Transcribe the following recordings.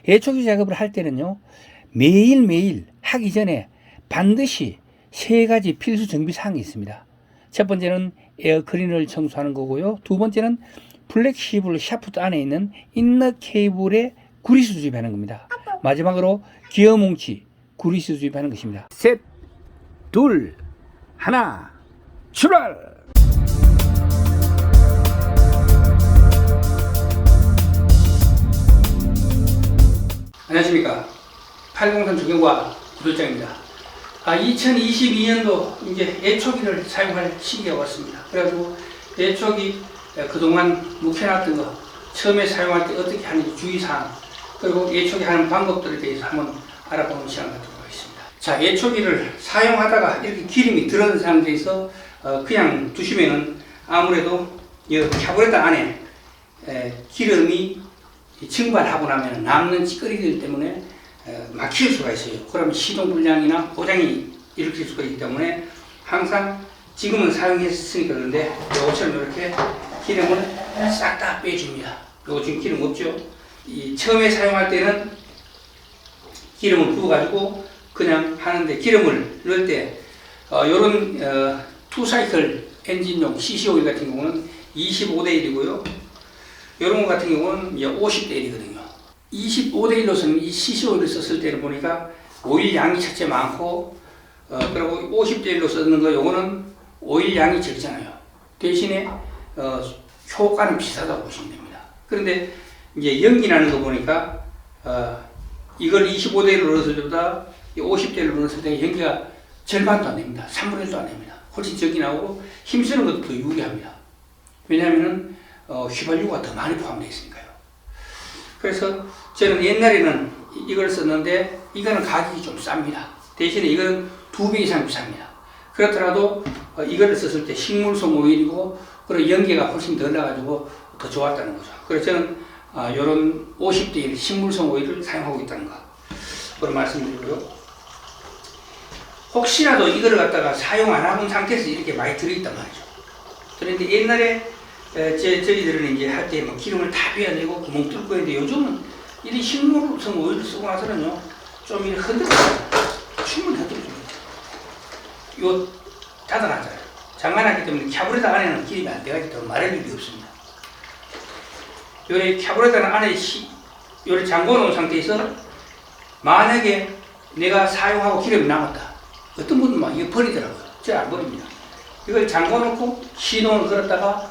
예초기 작업을 할 때는요, 매일매일 하기 전에 반드시 3가지 필수 정비 사항이 있습니다. 첫 번째는 에어클리너를 청소하는 거고요. 두 번째는 플렉시블 샤프트 안에 있는 인너 케이블에 구리스 주입하는 겁니다. 마지막으로 기어 뭉치 구리스 주입하는 것입니다. 셋, 둘, 하나, 출발! 안녕하십니까. 803 주경과 구독자입니다. 2022년도 이제 예초기를 사용할 시기가 왔습니다. 그래가지고 예초기 그동안 묵혀놨던 거 처음에 사용할 때 어떻게 하는지 주의사항, 그리고 예초기 하는 방법들에 대해서 한번 알아보는 시간 갖도록 하겠습니다. 자, 예초기를 사용하다가 이렇게 기름이 들어간 상태에서 그냥 두시면은 아무래도 이 카부레터 안에 기름이 증발하고 나면 남는 찌꺼기들 때문에 막힐 수가 있어요. 그러면 시동불량이나 고장이 일으킬 수가 있기 때문에 항상 지금은 사용했으니까 그런데 요것처럼 이렇게 기름을 싹 다 빼줍니다. 요거 지금 기름 없죠? 처음에 사용할 때는 기름을 부어가지고 그냥 하는데, 기름을 넣을 때 요런 투사이클 엔진용 CC 오일 같은 경우는 25대1이고요. 요런 거 같은 경우는 50대1이거든요. 25대1로서는 이 CC 오일을 썼을 때를 보니까 오일 양이 첫째 많고, 그리고 50대1로 쓰는 거 요거는 오일 양이 적잖아요. 대신에 효과는 비슷하다고 보시면 됩니다. 그런데 이제 연기 나는 거 보니까 이걸 25대1로 넣었을 때보다 50대1로 넣었을 때 연기가 절반도 안 됩니다. 3분의 1도 안 됩니다. 훨씬 적게 나오고 힘쓰는 것도 더 유리합니다. 왜냐하면 휘발유가 더 많이 포함되어 있으니까요. 그래서 저는 옛날에는 이걸 썼는데 이거는 가격이 좀 쌉니다. 대신에 이거는 2배 이상 비쌉니다. 그렇더라도 이거를 썼을 때 식물성 오일이고, 그리고 연기가 훨씬 덜 나가지고 더 좋았다는 거죠. 그래서 저는 이런 50대1 식물성 오일을 사용하고 있다는 거 그런 말씀드리고요. 혹시라도 이거를 갖다가 사용 안 해본 상태에서 이렇게 많이 들어있단 말이죠. 그런데 옛날에 저희들은 이제 할 때 막 기름을 다 빼어내고 구멍 뚫고 했는데, 요즘은 이 식물성 오일을 쓰고 나서는요, 좀 이렇게 흔들어줍니다. 충분히 흔들어줍니다. 요 닫아놨잖아요. 장관하기 때문에 카부레터 안에는 기름이 안 들어가기 때문에 마를 일이 없습니다. 요래 카부레터는 안에 요래 잠궈놓은 상태에서 만약에 내가 사용하고 기름이 남았다. 어떤 분은 막 이거 버리더라고요. 제가 안 버립니다. 이걸 잠궈놓고 시동을 걸었다가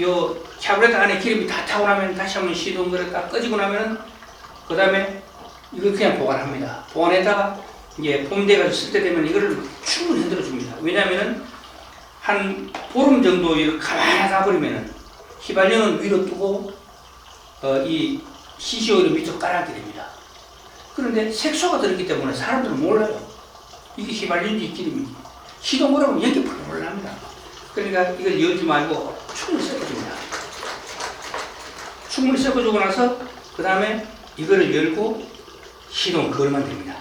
요 카부레터 안에 기름이 다 타고 나면 다시 한번 시동 걸었다가 꺼지고 나면은 그 다음에 이걸 그냥 보관합니다. 보관했다가 이제 봄 돼가지고 쓸 때 되면 이거를 충분히 흔들어 줍니다. 왜냐면은 한 보름 정도 이렇게 가만히 놔버리면은 휘발유는 위로 뜨고 이 CC 오일은 밑으로 깔아앉게 됩니다. 그런데 색소가 들었기 때문에 사람들은 몰라요. 이게 휘발유인지 기름인지. 시동 걸으면 연기 펄펄 납니다. 그러니까 이걸 열지 말고 충분히 섞어줍니다. 충분히 섞어주고 나서 그 다음에 이거를 열고 시동 걸면 됩니다.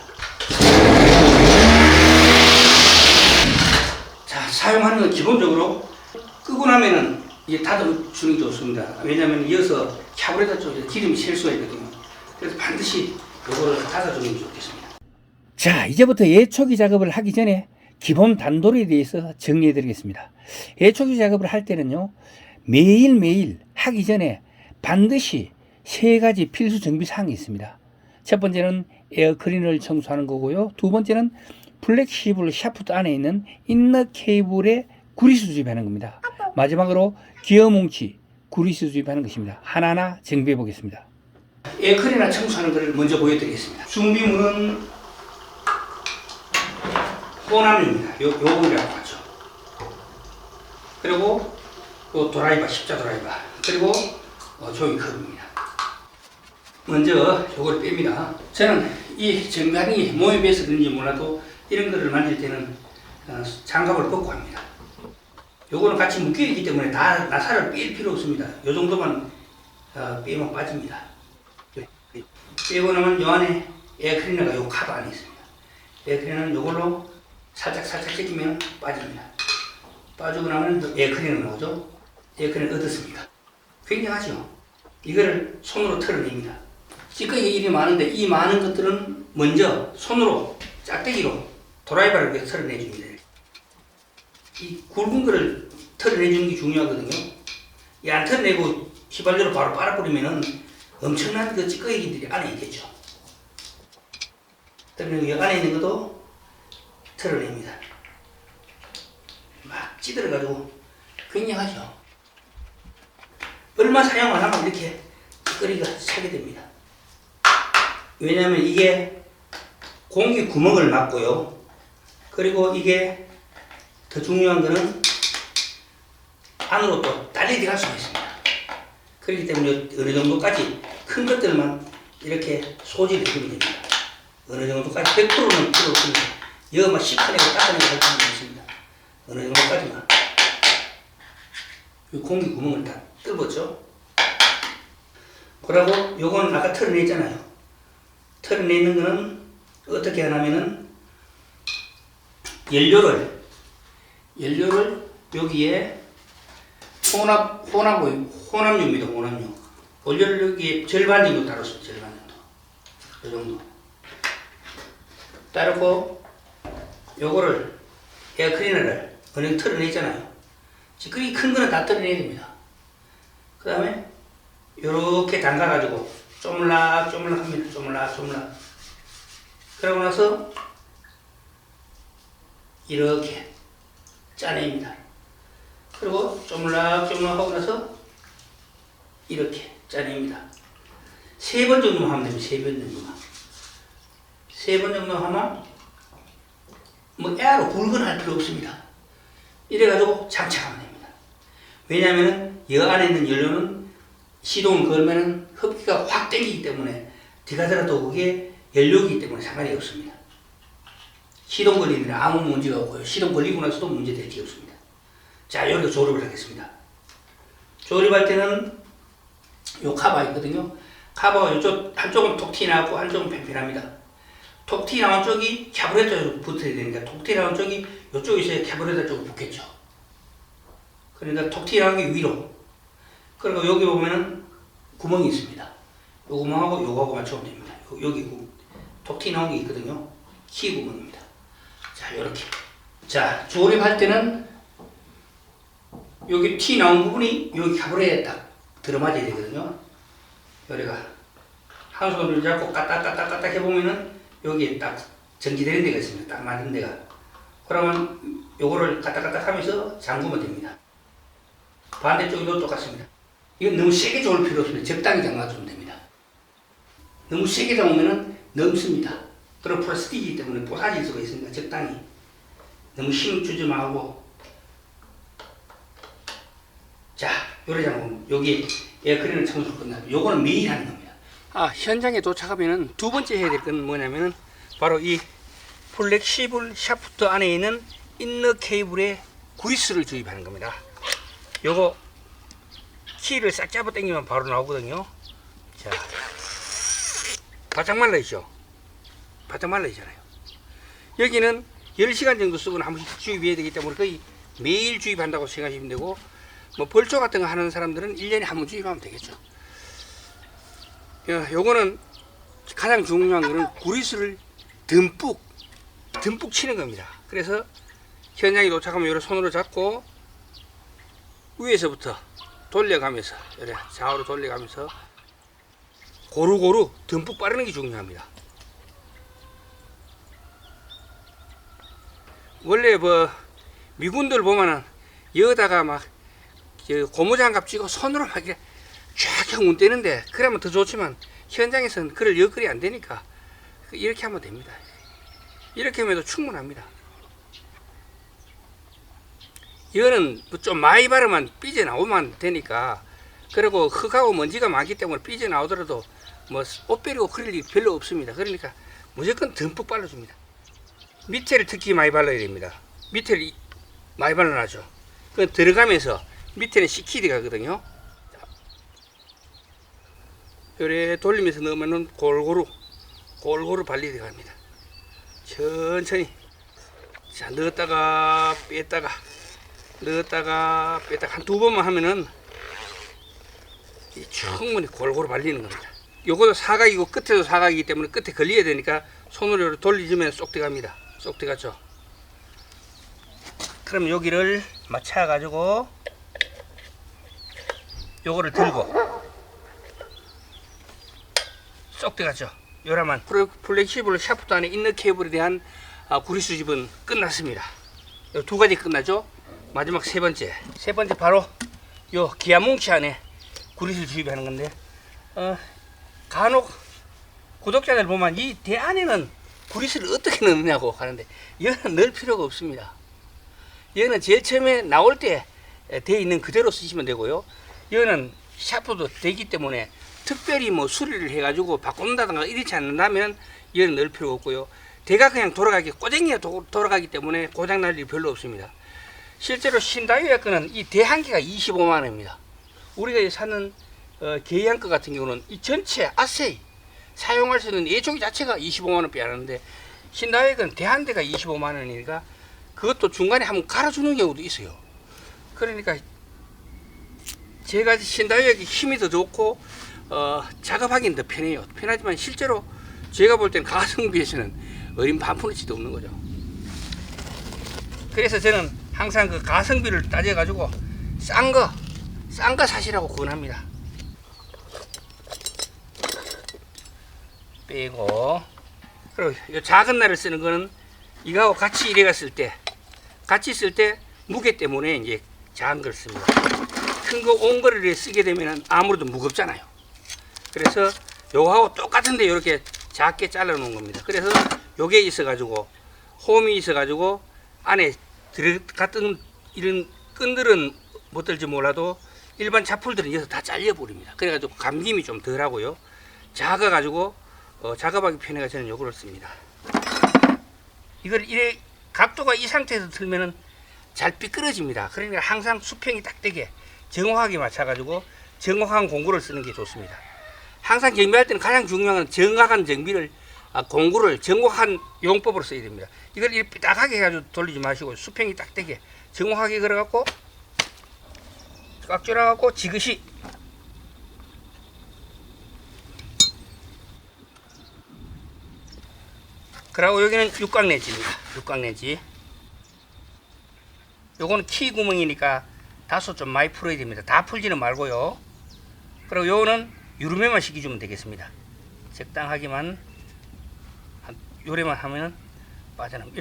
자, 사용하는 건 기본적으로 끄고 나면은 이제 닫아주는 게 좋습니다. 왜냐하면 이어서 카부레터 쪽에 기름이 셀 수가 있거든요. 그래서 반드시 이거를 닫아주는 게 좋겠습니다. 자, 이제부터 예초기 작업을 하기 전에 기본 단도리에 대해서 정리해 드리겠습니다. 예초기 작업을 할 때는요, 매일매일 하기 전에 반드시 3가지 필수 정비 사항이 있습니다. 첫 번째는 에어클리너를 청소하는 거고요. 두 번째는 플렉시블 샤프트 안에 있는 인너 케이블에 구리스 주입하는 겁니다. 마지막으로 기어 뭉치 구리스 주입하는 것입니다. 하나하나 정비해 보겠습니다. 에어클리너 청소하는 것을 먼저 보여드리겠습니다. 준비물은 호남유입니다. 요거이라고 하죠. 그리고 요 드라이버, 십자 드라이버, 그리고 조이컵입니다. 먼저 요걸 뺍니다. 저는 이 정관이 몸에 배서 그런지 몰라도 이런 거를 만질 때는 장갑을 벗고 합니다. 요거는 같이 묶여있기 때문에 다 나사를 뺄 필요 없습니다. 요 정도만 빼면 빠집니다. 빼고 나면 요 안에 에어클리너가 요 카드 안에 있습니다. 에어클리너는 요걸로 살짝 제끼면 빠집니다. 빠지고 나면 에어클리너 나오죠. 에어클리너 얻었습니다. 굉장하죠. 이거를 손으로 털어냅니다. 찌꺼기 일이 많은데 이 많은 것들은 먼저 손으로 짝대기로 드라이버를 이렇게 털어내 줍니다. 이 굵은 거를 털어내 주는 게 중요하거든요. 이 안 털어내고 휘발유로 바로 빨아버리면은 엄청난 그 찌꺼기들이 안에 있겠죠. 그러면 이 안에 있는 것도 털어냅니다. 막 찌들어가지고 굉장하죠. 얼마 사용 안 하면 이렇게 찌꺼기가 차게 됩니다. 왜냐하면 이게 공기 구멍을 막고요. 그리고 이게 더 중요한 거는 안으로 또 딸리 들어갈 수가 있습니다. 그렇기 때문에 어느 정도까지 큰 것들만 이렇게 소지를 해주면 됩니다. 어느 정도까지 100%는 필요 없습니다. 이거 막 시커내고 닦아내고 할 필요는 없습니다. 어느 정도까지만. 이 공기 구멍을 다 뚫었죠. 그러고 요거는 아까 털어냈잖아요. 털어내는 거는 어떻게 하냐면은 연료를 여기에 혼합유입니다. 혼합유. 원료를 여기에 절반 정도 따랐습니다. 절반 정도. 이 정도. 따르고 요거를 에어클리너를 어느 정도 털어내잖아요. 찌꺼기 큰 거는 다 털어내야 됩니다. 그 다음에 요렇게 담가가지고 쪼물락쪼물락 합니다. 쪼물락쪼물락. 그러고 나서 이렇게 짜냅니다. 그리고 쪼물락쪼물락 하고 나서 이렇게 짜냅니다. 3번 정도만 하면 됩니다. 3번 정도만. 3번 정도 하면 뭐 에어로 굵은할 필요 없습니다. 이래가지고 장착하면 됩니다. 왜냐하면 이 안에 있는 연료는 시동을 걸면은 흡기가 확 땡기기 때문에 들어가더라도 그게 연료이기 때문에 상관이 없습니다. 시동 걸리는 데 아무 문제가 없고요. 시동 걸리고 나서도 문제될 게 없습니다. 자, 이렇게 조립을 하겠습니다. 조립할 때는 요 카바 있거든요. 카바가 이쪽 한쪽은 톡 튀어나왔고 한쪽은 팽팽합니다. 톡 튀어나온 쪽이 캐브레터 쪽으로 붙어야 되니까 톡 튀어나온 쪽이 이쪽에 있어야 캐브레터 쪽으로 붙겠죠. 그러니까 톡 튀어나온 게 위로. 그리고 여기 보면은 구멍이 있습니다. 요 구멍하고 요거하고 맞추면 됩니다. 여기 톡 튀어나온 게 있거든요. 키 구멍입니다. 자, 요렇게. 자, 조립할 때는 여기 티 나온 부분이 여기 캐브레터에 딱 들어맞아야 되거든요. 여기가 한 손을 잡고 까딱까딱까딱 해보면은 여기에 딱 전기되는 데가 있습니다. 딱 맞는 데가. 그러면 요거를 까딱까딱 하면서 잠그면 됩니다. 반대쪽도 똑같습니다. 이건 너무 세게 조을 필요 없습니다. 적당히 잠가주면 됩니다. 너무 세게 잠으면은 넘습니다. 그리고 플라스틱이기 때문에 뽀사질 수가 있으니까 적당히. 너무 힘 주지 말고. 자, 요래 잠그면 여기 에어클리너 청소 끝나면 요거는 매일 하는 겁니다. 현장에 도착하면은 두 번째 해야 될 건 뭐냐면은 바로 이 플렉시블 샤프트 안에 있는 인너 케이블에 그리스를 주입하는 겁니다. 요거 키를 싹 잡아 당기면 바로 나오거든요. 자, 바짝 말라 있죠? 바짝 말라 있잖아요. 여기는 10시간 정도 쓰고는 한 번씩 주입해야 되기 때문에 거의 매일 주입한다고 생각하시면 되고, 뭐 벌초 같은 거 하는 사람들은 1년에 한 번 주입하면 되겠죠. 요거는 가장 중요한 거는 그리스를 듬뿍 치는 겁니다. 그래서 현장에 도착하면 요런 손으로 잡고 위에서부터 돌려가면서 이렇게 좌우로 돌려가면서 고루고루 듬뿍 바르는 게 중요합니다. 원래 뭐 미군들 보면은 여기다가 막 고무장갑 쥐고 손으로 막 이렇게 쫙 운대는데 그러면 더 좋지만 현장에서는 그럴 여건이 안 되니까 이렇게 하면 됩니다. 이렇게 하면 충분합니다. 이거는 좀 많이 바르면 삐져나오면 되니까, 그리고 흙하고 먼지가 많기 때문에 삐져나오더라도 뭐 옷 베리고 그럴 일 별로 없습니다. 그러니까 무조건 듬뿍 발라줍니다. 밑에를 특히 많이 발라야 됩니다. 밑에를 많이 발라놔죠. 그 들어가면서 밑에는 시키드 가거든요. 요래 돌리면서 넣으면 골고루 발리 들어갑니다. 천천히. 자, 넣었다가 뺐다가 한 두 번만 하면은 충분히 골고루 발리는 겁니다. 요것도 사각이고 끝에도 사각이기 때문에 끝에 걸려야 되니까 손으로 이렇게 돌리주면 쏙 들어갑니다. 쏙 들어갔죠. 그럼 여기를 맞춰 가지고 요거를 들고 쏙 들어갔죠. 요라만 플렉시블 샤프트 안에 있는 케이블에 대한 구리 수집은 끝났습니다. 요 두 가지 끝나죠. 마지막 세 번째 바로 요 기아 뭉치 안에 구리를 수입하는 건데, 간혹 구독자들 보면 이 대 안에는 구리스를 어떻게 넣느냐고 하는데, 얘는 넣을 필요가 없습니다. 얘는 제일 처음에 나올 때 돼 있는 그대로 쓰시면 되고요. 얘는 샤프도 되기 때문에 특별히 뭐 수리를 해가지고 바꾼다든가 이렇지 않는다면 얘는 넣을 필요가 없고요. 대가 그냥 돌아가기, 꼬쟁이가 돌아가기 때문에 고장날 일이 별로 없습니다. 실제로 신다이어 거는 이 대 한 개가 25만 원입니다. 우리가 사는 게이한 거 같은 경우는 이 전체 아세이 사용할 수 있는 예초기 자체가 25만 원 빼하는데, 신다이어 거는 대 한 대가 25만 원이니까 그것도 중간에 한번 갈아주는 경우도 있어요. 그러니까 제가 신다이어에 힘이 더 좋고 작업하기는 더 편해요. 편하지만 실제로 제가 볼 때는 가성비에서는 어린 반푼어치도 없는 거죠. 그래서 저는 항상 그 가성비를 따져가지고 싼 거 사시라고 권합니다. 빼고, 그리고 이 작은 날을 쓰는 거는 이거하고 같이 일해 갔을 때, 같이 쓸 때 무게 때문에 이제 작은 걸 씁니다. 큰 거 온 거를 쓰게 되면 아무래도 무겁잖아요. 그래서 요거하고 똑같은데 이렇게 작게 잘라 놓은 겁니다. 그래서 요게 있어 가지고 홈이 있어 가지고 안에 들어갔던 이런 끈들은 못 들지 몰라도 일반 자풀들은 여기서 다 잘려 버립니다. 그래 가지고 감김이 좀 덜하고요. 작아 가지고 작업하기 편해가 저는 요거를 씁니다. 이걸 이래 각도가 이 상태에서 틀면은 잘 삐끄러집니다. 그러니까 항상 수평이 딱 되게 정확하게 맞춰 가지고 정확한 공구를 쓰는 게 좋습니다. 항상 정비할 때는 가장 중요한 건 정확한 정비를, 공구를 정확한 용법으로 써야 됩니다. 이걸 이렇게 삐딱하게 해가지고 돌리지 마시고 수평이 딱 되게 정확하게 걸어갖고 꽉 졸아갖고 지그시 그리고 여기는 육각렌치입니다. 육각렌치. 요거는 키 구멍이니까 다소 좀 많이 풀어야 됩니다. 다 풀지는 말고요. 그리고 요거는 유름에만 시켜주면 되겠습니다. 적당하게만 요래만 하면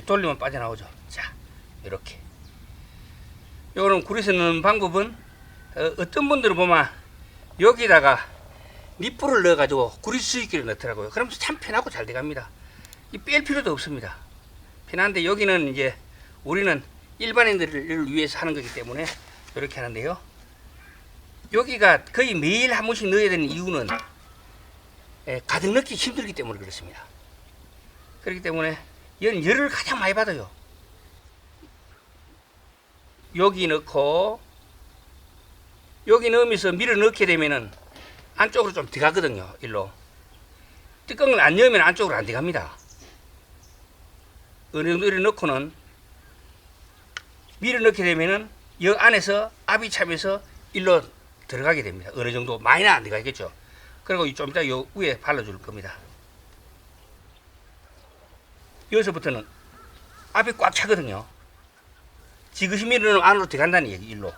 돌리면 빠져나오죠. 자, 이렇게. 요거는 구리에서 넣는 방법은 어떤 분들은 보면 여기다가 니뿔을 넣어가지고 구리 수익기를 넣더라고요. 그럼 참 편하고 잘 돼갑니다. 이 뺄 필요도 없습니다. 편한데 여기는 이제 우리는 일반인들을 위해서 하는 거기 때문에 이렇게 하는데요. 여기가 거의 매일 한 번씩 넣어야 되는 이유는 가득 넣기 힘들기 때문에 그렇습니다. 그렇기 때문에 얘는 열을 가장 많이 받아요. 여기 넣고 여기 넣으면서 밀어 넣게 되면은 안쪽으로 좀 들어가거든요. 일로 뚜껑을 안 열면 안쪽으로 안 들어갑니다. 어느 정도 이렇게 넣고는 밀어 넣게 되면은 여 안에서 압이 차면서 일로 들어가게 됩니다. 어느 정도 많이는 안 들어가겠죠. 그리고 좀 이따 요 위에 발라줄 겁니다. 여기서부터는 압이 꽉 차거든요. 지그시 밀어넣으면 안으로 들어간다는 얘기. 일로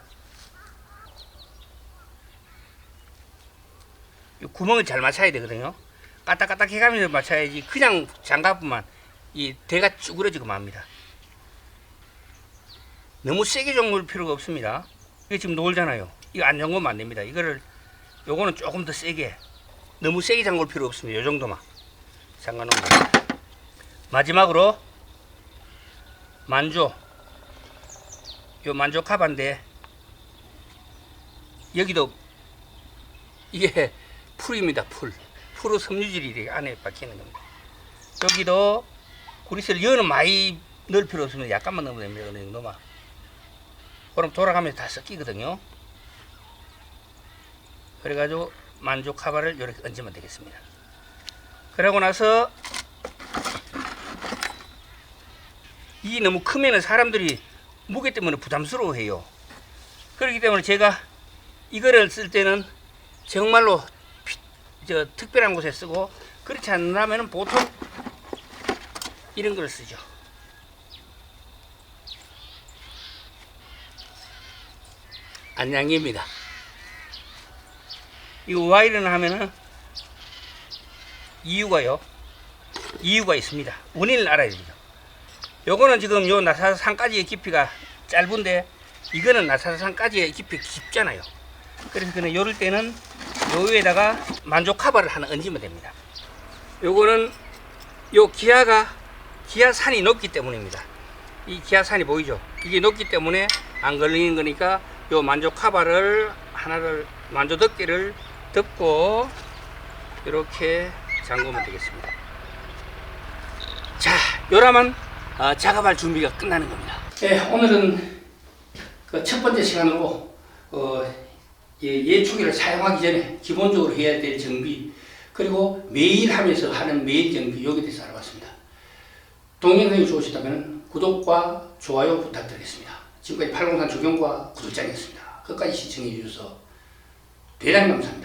이 구멍을 잘 맞춰야 되거든요. 까딱까딱 해가면서 맞춰야지 그냥 장갑만 이 대가 쭈그러지고 맙니다. 너무 세게 잠글 필요가 없습니다. 이게 지금 노을잖아요. 이거 안 잠그면 안 됩니다. 요거는 조금 더 세게, 너무 세게 잠글 필요 없습니다. 요 정도만 잠가 놓은 거예요. 마지막으로 만조, 요 만조 카바인데 여기도 이게 풀입니다. 풀로 섬유질이 안에 박히는 겁니다. 여기도 구리스를 여는 많이 넣을 필요 없으면 약간만 넣으면 됩니다. 어느 정도만. 그럼 돌아가면서 다 섞이거든요. 그래가지고 만조 카바를 이렇게 얹으면 되겠습니다. 그러고 나서 이 너무 크면은 사람들이 무게 때문에 부담스러워해요. 그렇기 때문에 제가 이거를 쓸 때는 정말로 특별한 곳에 쓰고, 그렇지 않으면 보통 이런 걸 쓰죠. 안양기입니다. 이거 와이런 하면은 이유가 있습니다. 원인을 알아야 되죠. 요거는 지금 요 나사산까지의 깊이가 짧은데, 이거는 나사산까지의 깊이가 깊잖아요. 그래서 그는 요럴 때는 요 위에다가 만조 카바를 하나 얹으면 됩니다. 요거는 요 기아산이 높기 때문입니다. 이 기아산이 보이죠? 이게 높기 때문에 안 걸리는 거니까 요 만조 카바를 하나를, 만조 덮개를 덮고 이렇게 잠그면 되겠습니다. 자, 요라면 작업할 준비가 끝나는 겁니다. 네, 오늘은 그 첫 번째 시간으로 예초기를 사용하기 전에 기본적으로 해야 될 정비, 그리고 매일 하면서 하는 매일 정비, 여기에 대해서 알아봤습니다. 동영상이 좋으시다면 구독과 좋아요 부탁드리겠습니다. 지금까지 803 조경과 구독장이었습니다. 끝까지 시청해 주셔서 대단히 감사합니다.